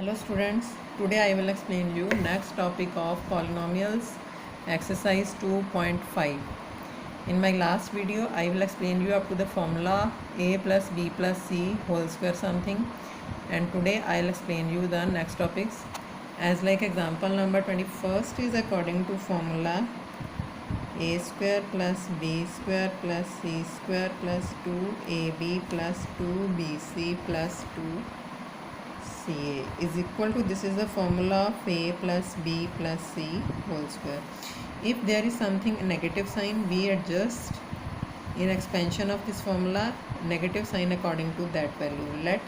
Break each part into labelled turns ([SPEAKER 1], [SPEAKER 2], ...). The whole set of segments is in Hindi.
[SPEAKER 1] Hello students, today I will explain you next topic of polynomials exercise 2.5. In my last video I will explain you up to the formula a plus b plus c whole square something, and today I will explain you the next topics as like example number 21st is according to formula a square plus b square plus c square plus 2ab plus 2bc plus 2 CA is equal to, this is the formula of A plus B plus C whole square. If there is something negative sign, we adjust in expansion of this formula negative sign according to that value. Let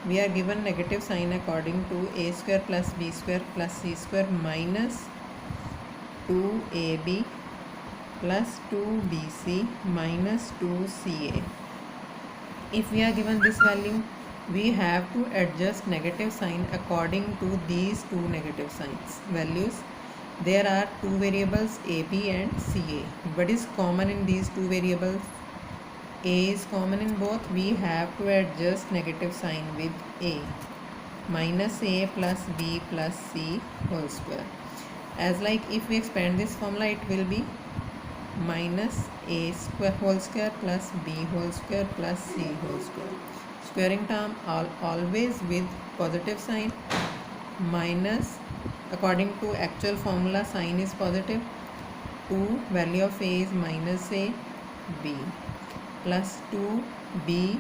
[SPEAKER 1] we are given negative sign according to A square plus B square plus C square minus 2AB plus 2BC minus 2CA. If we are given this value, we have to adjust negative sign according to these two negative signs values. There are two variables AB and CA. What is common in these two variables? A is common in both. We have to adjust negative sign with A. Minus A plus B plus C whole square. As like if we expand this formula, it will be minus A square whole square plus B whole square plus C whole square. Squaring term always with positive sign. Minus, according to actual formula, sign is positive. 2 value of A is minus A B plus 2 B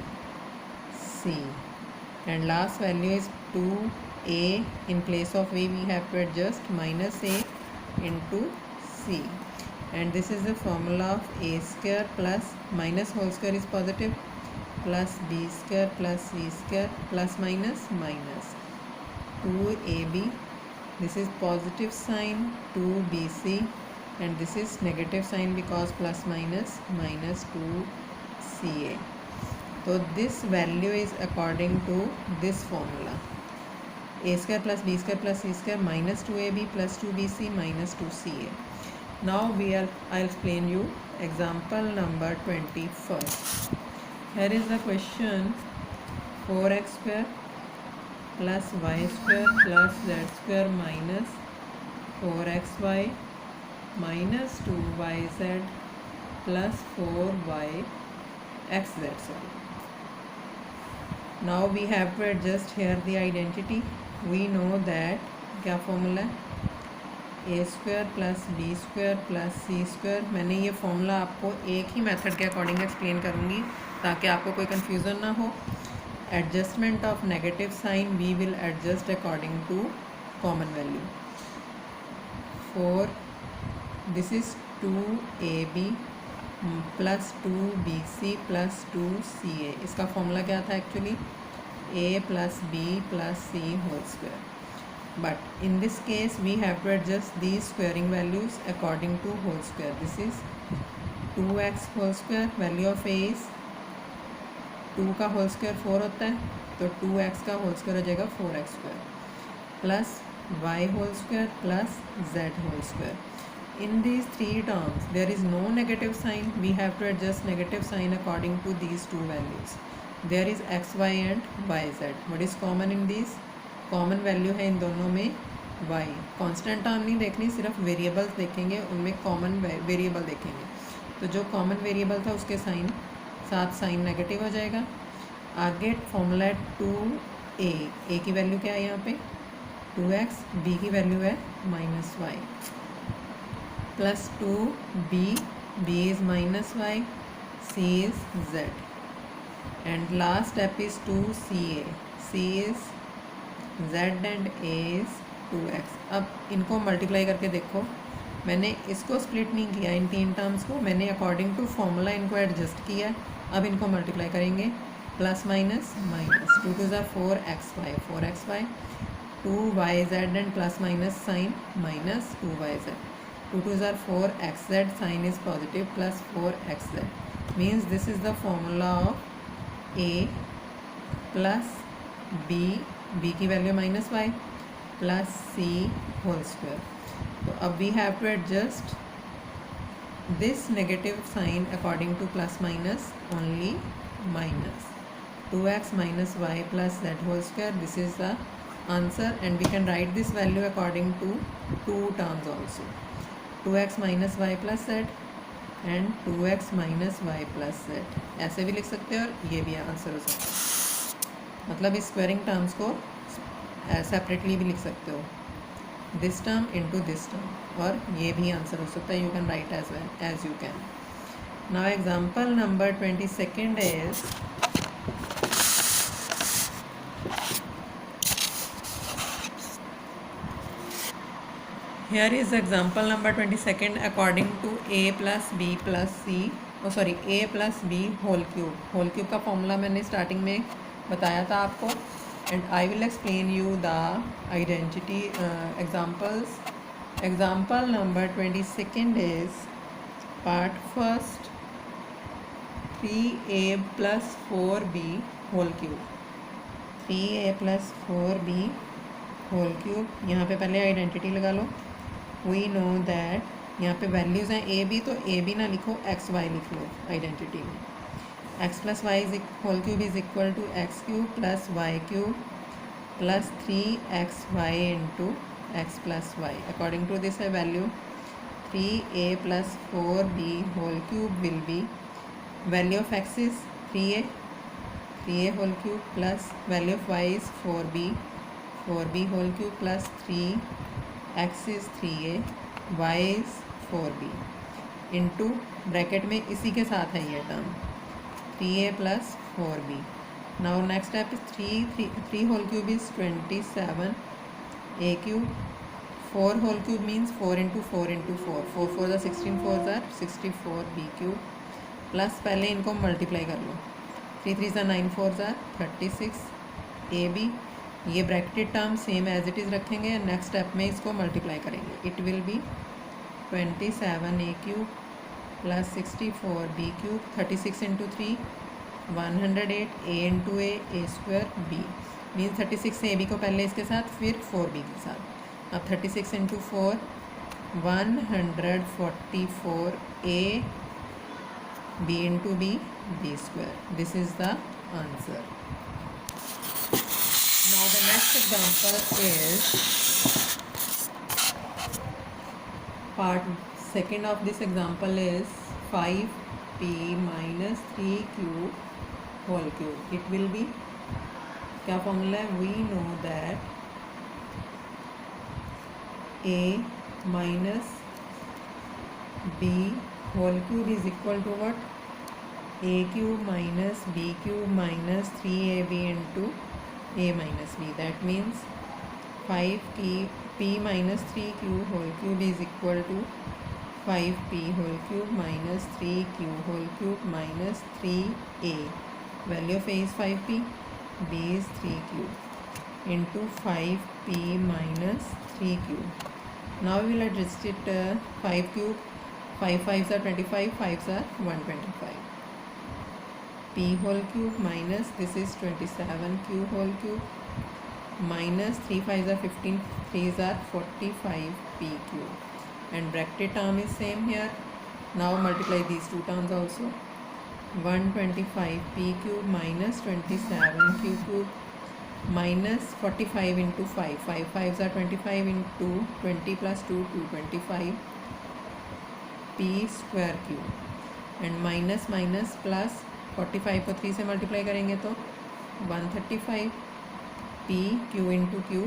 [SPEAKER 1] C, and last value is 2 A. In place of A we have to adjust minus A into C, and this is the formula of A square plus minus whole square is positive plus B square plus C square plus minus minus 2AB. This is positive sign 2BC, and this is negative sign because plus minus minus 2CA. So this value is according to this formula A square plus B square plus C square minus 2AB plus 2BC minus 2CA. Now I'll explain you example number 21st. Here is the question: 4x square plus y square plus z square minus 4xy minus 2yz plus 4yxz. Now we have to adjust here the identity. We know that क्या formula A square plus B square plus C square. मैंने ये फॉर्मूला आपको एक ही मेथड के अकॉर्डिंग एक्सप्लेन करूँगी ताकि आपको कोई कन्फ्यूज़न ना हो. Adjustment of negative sign we will adjust according to common value. 4 this is 2AB plus 2BC plus 2CA. इसका फॉर्मूला क्या था actually? A plus B plus C whole square. But in this case we have to adjust these squaring values according to whole square. This is 2x whole square. Value of a is 2 का whole square 4 होता है, तो 2x का whole square हो जाएगा 4x square plus y whole square plus z whole square. In these three terms there is no negative sign. We have to adjust negative sign according to these two values. There is x, y and y, z. What is common in these? Common value है इन दोनों में y. कांस्टेंट टर्म नहीं देखनी, सिर्फ वेरिएबल्स देखेंगे, उनमें कॉमन वेरिएबल देखेंगे. तो जो कॉमन वेरिएबल था उसके साथ साइन नेगेटिव हो जाएगा. आगे फॉर्मूला है 2a. a की वैल्यू क्या है यहाँ पे? 2x. b की वैल्यू है minus y plus 2b. b is minus y, c is z, and last step is 2ca. c is z and a is 2x. अब इनको मल्टीप्लाई करके देखो. मैंने इसको स्प्लिट नहीं किया इन तीन टर्म्स को, मैंने अकॉर्डिंग टू फॉर्मूला इनको एडजस्ट किया. अब इनको मल्टीप्लाई करेंगे. प्लस माइनस माइनस 2 2 ज़ा 4xy 4xy 2yz and plus minus sine minus 2yz 2 2 ज़ा 4xz. Sine is positive plus 4xz. Means this is the formula of a plus b की value minus Y plus C whole square. तो अब we have to adjust this negative sign according to plus minus only. Minus 2x minus y plus z whole square. This is the answer, and we can write this value according to two terms also, 2x minus y plus z and 2x minus y plus z. ऐसे भी लिख सकते हो और ये भी आंसर हो सकता है, मतलब इस स्क्वायरिंग टर्म्स को सेपरेटली भी लिख सकते हो, this term into this term, और ये भी आंसर हो सकता है. You can write as well as you can. Now example number 22 is here is example number 22 according to a plus b plus c, a plus b whole cube का फॉर्मूला मैंने स्टार्टिंग में बताया था आपको, and I will explain you the identity examples. Example number 22 is part first 3a plus 4b whole cube. 3a plus 4b whole cube. यहाँ पे पहले आइडेंटिटी लगा लो. वी नो दैट यहाँ पे वैल्यूज़ हैं ए बी, तो ए बी ना लिखो, एक्स वाई लिख लो आइडेंटिटी में. X plus Y is whole cube is equal to X cube plus Y cube plus 3xy into X plus Y. According to this value 3a plus 4b whole cube will be value of x is 3a whole cube plus value of y is 4b whole cube plus 3x is 3a, y is 4b into bracket में इसी के साथ है ये term 3a plus 4b. Now next step is 3 whole cube is 27a cube. 4 whole cube means 4 into 4 into 4. 4 4 the 16 4s are 64b cube. Plus पहले इनको मल्टीप्लाई कर लो. 3 3 ज़ा 9 4 ज़ा 36ab. ये bracketed term same as it is रखेंगे. नेक्स्ट स्टेप में इसको मल्टीप्लाई करेंगे. It will be 27a cube plus 64b cube. 36 into 3 108. a into a square b means 36ab को पहले इसके साथ फिर 4b के साथ. अब 36 into 4 144a b into b square. This is the answer. Now the next example is part second of this example is 5p minus 3q whole cube. It will be क्या फॉर्मूला है? We know that a minus b whole cube is equal to what? a cube minus b cube minus 3ab into a minus b. That means 5p minus 3q whole cube is equal to 5p whole cube minus 3q whole cube minus 3a. Value of a is 5p, b is 3q into 5p minus 3q. Now we will adjust it 5 cube. 5 5s are 25, 5s are 125. p whole cube minus this is 27q whole cube minus 3 5s are 15, 3s are 45p cube, and bracketed term is same here. Now multiply these two terms also. 125p cube minus 27q cube minus 45 into 5. 5 5s are 25 into 20 plus 2 225 p square cube, and minus minus plus 45 को 3 से मल्टीप्लाई करेंगे तो 135 p q into Q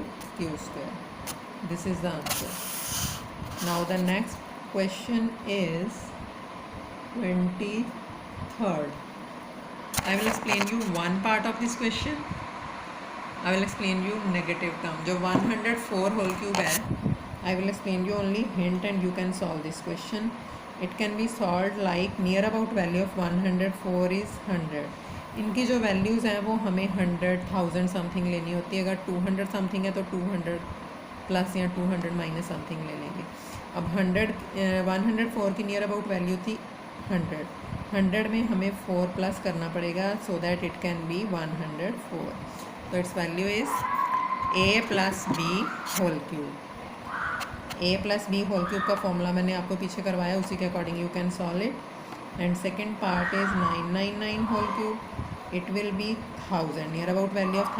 [SPEAKER 1] square. This is the answer. Now the next question is 23rd. I will explain you one part of this question. I will explain you negative term. जो 104 whole cube है, I will explain you only hint and you can solve this question. It can be solved like near about value of 104 is 100. इनकी जो वैल्यूज़ हैं वो हमें 100,000 समथिंग लेनी होती है. अगर 200 समथिंग है तो 200 प्लस या 200 माइनस समथिंग ले लेंगे. अब 104 की नियर अबाउट वैल्यू थी 100. 100 में हमें 4 प्लस करना पड़ेगा so that it can be 104. तो its value is a plus B whole cube. a plus B whole cube का फॉर्मूला मैंने आपको पीछे करवाया, उसी के according you can solve it. And second part is 999 whole cube. It will be 1000. Near about value of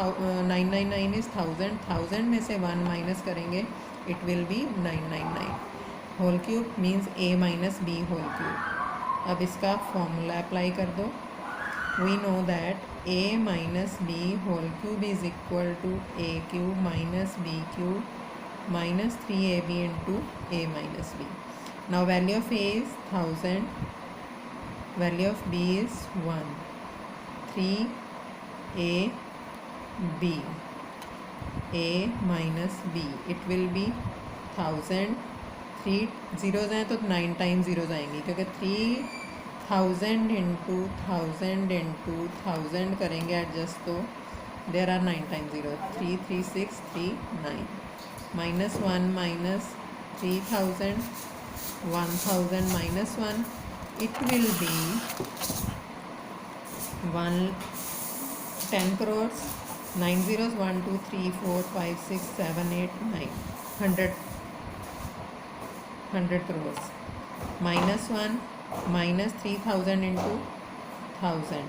[SPEAKER 1] 999 is 1000. 1000 में से 1 माइनस करेंगे, it will be 999. Whole cube means a minus B whole cube. अब इसका फॉर्मूला अप्लाई कर दो. We know that a minus B whole cube is equal to a cube minus b cube minus 3ab into a minus b. Now value of a is 1000, value of b is 1. 3ab a minus b, it will be 1000. 3 zeros हैं तो 9 टाइम्स ज़ीरोज़ आएंगी, क्योंकि 3000 इंटू 1000 करेंगे एडजस्ट तो there are 9 times zero. 3 3 6 3 9 minus 1 minus 3000 1000 minus 1, it will be 10 crores. 9 zeros 1 2 3 4 5 6 7 8 9 100 crores. Minus 1 minus 3000 into 1000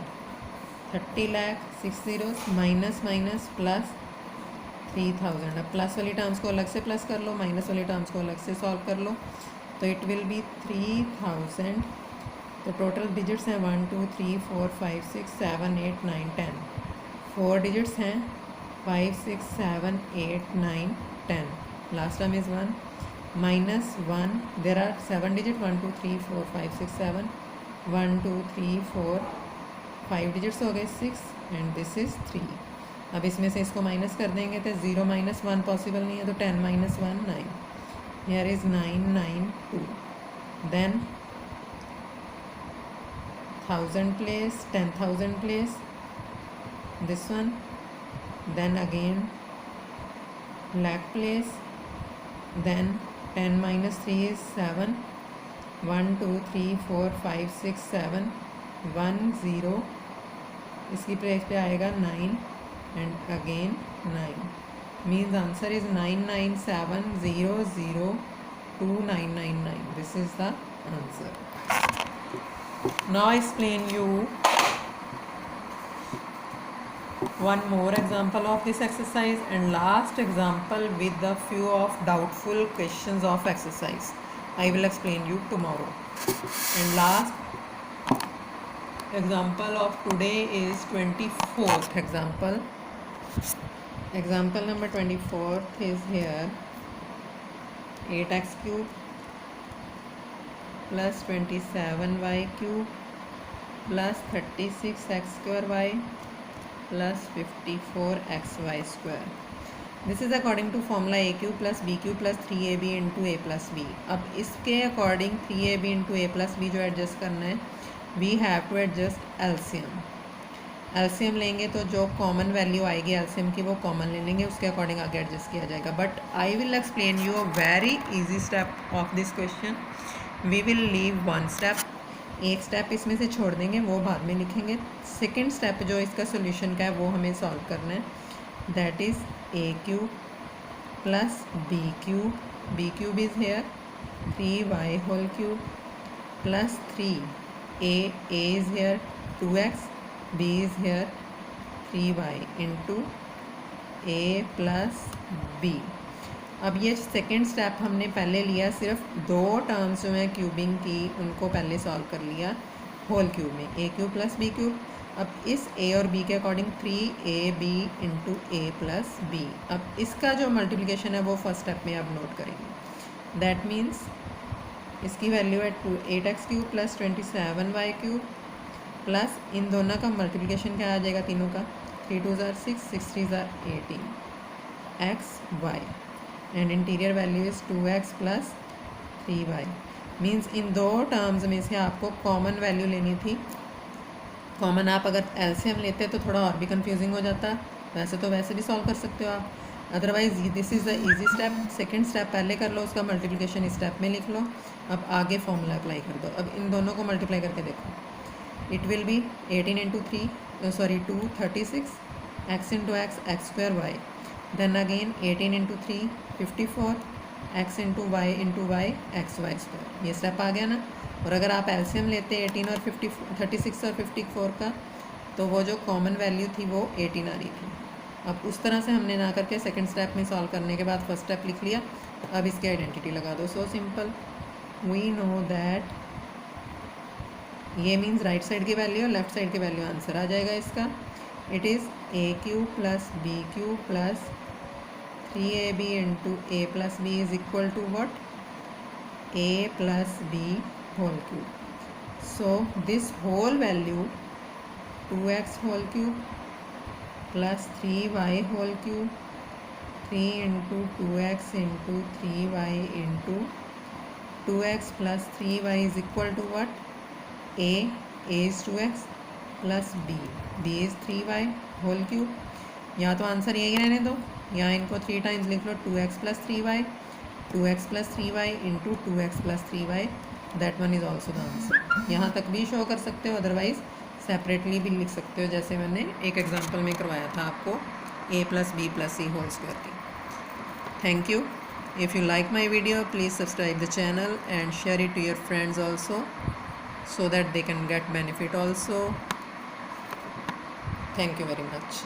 [SPEAKER 1] 30 lakh. 6 zeros minus minus plus 3000. अब प्लस वाली टर्म्स को अलग से प्लस कर लो, माइनस वाली टर्म्स को अलग से सॉल्व कर लो, तो इट विल बी 3000. तो टोटल डिजिट्स हैं 1 2 3 4 5 6 7 8 9 10. 4 डिजिट्स हैं 5 6 7 8 9 10. Last term is 1 minus 1. There are 7 digit 1 2 3 4 5 6 7. 1 2 3 4 5 digits हो गए 6 एंड दिस इज़ 3. अब इसमें से इसको माइनस कर देंगे तो 0 माइनस 1 पॉसिबल नहीं है, तो 10 माइनस 1 9. Here is 9 9 2. देन 1000 place, 10,000 place, this one, then again lakh place, then 10 minus 3 is 7. 1 2 3 4 5 6 7 1 0. इसकी प्लेस पे आएगा 9 and again 9. means answer is 997002999. this is the answer. Now I explain you one more example of this exercise and last example with the few of doubtful questions of exercise. I will explain you tomorrow. And last example of today is 24th example. Example number 24th is here. 8x cube plus 27y cube plus 36x square y plus 54xy square. This is according to formula a cube plus b cube plus 3ab into a plus b. अब इसके according 3ab into a plus b जो एडजस्ट करना है, we have to adjust LCM. LCM लेंगे तो जो कॉमन वैल्यू आएगी LCM की वो कॉमन ले लेंगे, उसके अकॉर्डिंग आगे एडजस्ट किया जाएगा. But I will explain you a very easy step of this question. We will leave one step. एक स्टेप इसमें से छोड़ देंगे, वो बाद में लिखेंगे. सेकेंड स्टेप जो इसका सोल्यूशन का है वो हमें सॉल्व करना है. That is A cube plus B cube. B cube is here 3y whole cube plus 3a. a is here 2x. b is here 3y into a plus b. अब ये सेकेंड स्टेप हमने पहले लिया, सिर्फ दो टर्म्स जो हैं क्यूबिंग की उनको पहले सॉल्व कर लिया होल क्यूब में, ए क्यूब प्लस बी क्यूब. अब इस ए और बी के according 3ab into A plus B. अब इसका जो मल्टीप्लिकेशन है वो फर्स्ट स्टेप में अब नोट करेंगे. दैट मीन्स इसकी वैल्यू है 8x cube plus 27y cube plus इन दोनों का मल्टीप्लिकेशन क्या आ जाएगा तीनों का, 3 2 6 6 3 18 xy and interior value is 2x plus 3y. Means in दो टर्म्स में से आपको कॉमन वैल्यू लेनी थी. कॉमन आप अगर एलसीएम लेते तो थोड़ा और भी कंफ्यूजिंग हो जाता. वैसे तो वैसे भी सॉल्व कर सकते हो आप, otherwise this is the easy step. Second step पहले कर लो, उसका मल्टीप्लिकेशन इस स्टेप में लिख लो. अब आगे फॉर्मूला अप्लाई कर दो. अब इन दोनों को मल्टीप्लाई करके देखो. It will be 18 into 2 36 x into x square Y. Then again 18 into 3 54 x into y x y square. ये स्टेप आ गया ना. और अगर आप एलसीएम लेते 18 और 36 और 54 का तो वो जो कॉमन वैल्यू थी वो 18 आ रही थी। अब उस तरह से हमने ना करके सेकंड स्टेप में सॉल्व करने के बाद फर्स्ट स्टेप लिख लिया। अब इसकी आइडेंटिटी लगा दो। So simple, we know that, ये मीन्स राइट साइड की वैल्यू और लेफ्ट साइड की वैल्यू आंसर आ जाएगा इसका। It is A cube plus B cube plus 3ab into A plus B is equal to what, a plus b whole cube. So this whole value 2x whole cube plus 3y whole cube 3 into 2x into 3y into 2x plus 3y is equal to what, a is 2x plus b is 3y whole cube. यहाँ तो आंसर यही रहने दो, यहाँ इनको 3 टाइम्स लिख लो, 2x plus 3y 2x plus 3y into 2x plus 3y, that one is also the answer. यहाँ तक भी शो कर सकते हो, अदरवाइज सेपरेटली भी लिख सकते हो, जैसे मैंने एक एग्जांपल में करवाया था आपको a plus b plus c whole square की। Thank you. If you like my video please subscribe the channel and share it to your friends also, so that they can get benefit also. Thank you very much.